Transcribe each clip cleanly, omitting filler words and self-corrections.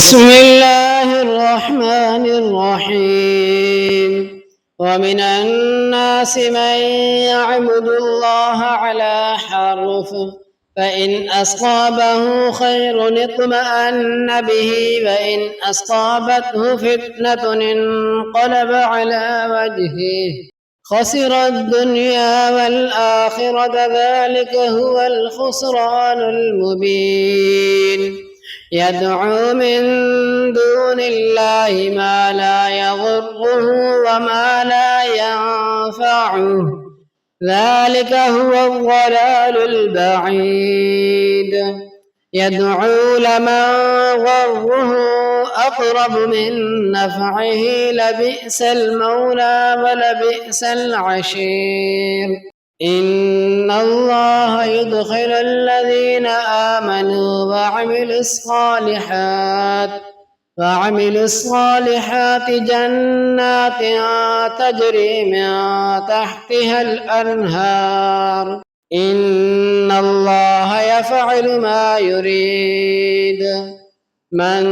بسم الله الرحمن الرحيم. ومن الناس من يعبد الله على حرف، فإن أصابه خير اطمأن به، وإن أصابته فتنة انقلب على وجهه خسر الدنيا والآخرة، ذلك هو الخسران المبين. يدعو من دون الله ما لا يضره وما لا ينفعه، ذلك هو الضلال البعيد. يدعو لمن ضره أقرب من نفعه، لبئس المولى ولبئس العشير. إن الله يدخل الذين آمنوا وعملوا الصالحات جنات تجري من تحتها الأنهار، إن الله يفعل ما يريد. من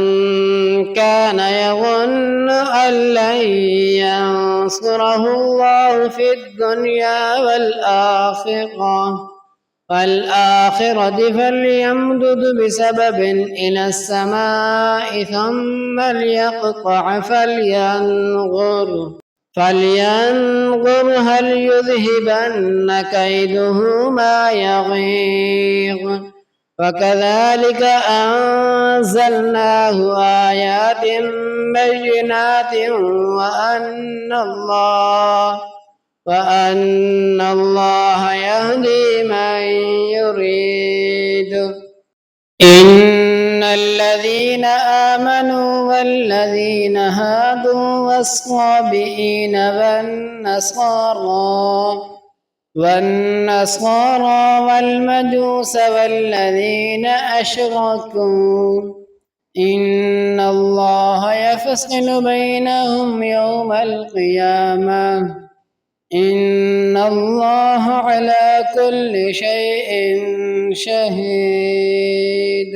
كان يظن أن لن ينصره الله في الدنيا والآخرة فليمدد بسبب إلى السماء ثم ليقطع فلينظر هل يذهبن كيده ما يغيظ. وكذلك أنزلناه آيات بينات وأن الله يهدي من يريد. إن الذين آمنوا والذين هادوا والصابئين والنصارى والمجوس والذين أشركوا، إن الله يفصل بينهم يوم القيامة، إن الله على كل شيء شهيد.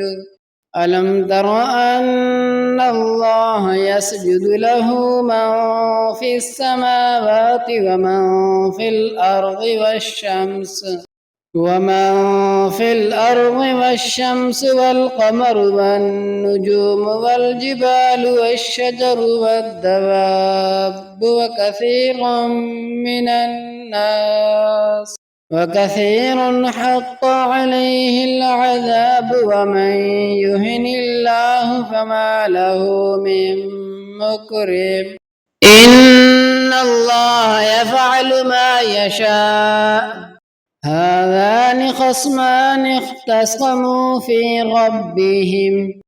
ألم تر أن الله يسجد له من في السماوات ومن في الأرض والشمس والقمر والنجوم والجبال والشجر والدواب وكثير حق عليه العذاب، ومن يهن الله فما له من مكرم. إن الله يفعل ما يشاء. هذان خصمان اختصموا في ربهم،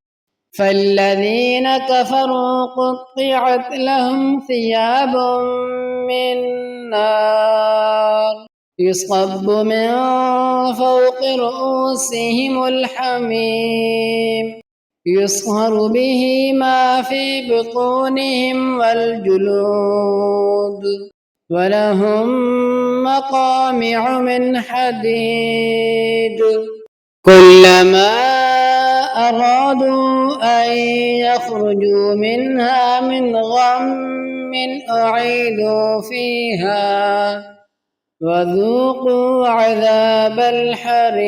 فالذين كفروا قطعت لهم ثياب من نار يصب من فوق رؤوسهم الحميم، يصهر به ما في بطونهم والجلود، ولهم مقامع من حديد. كلما أرادوا أن يخرجوا منها من غم أعيدوا فيها وذوقوا عذاب الحريق.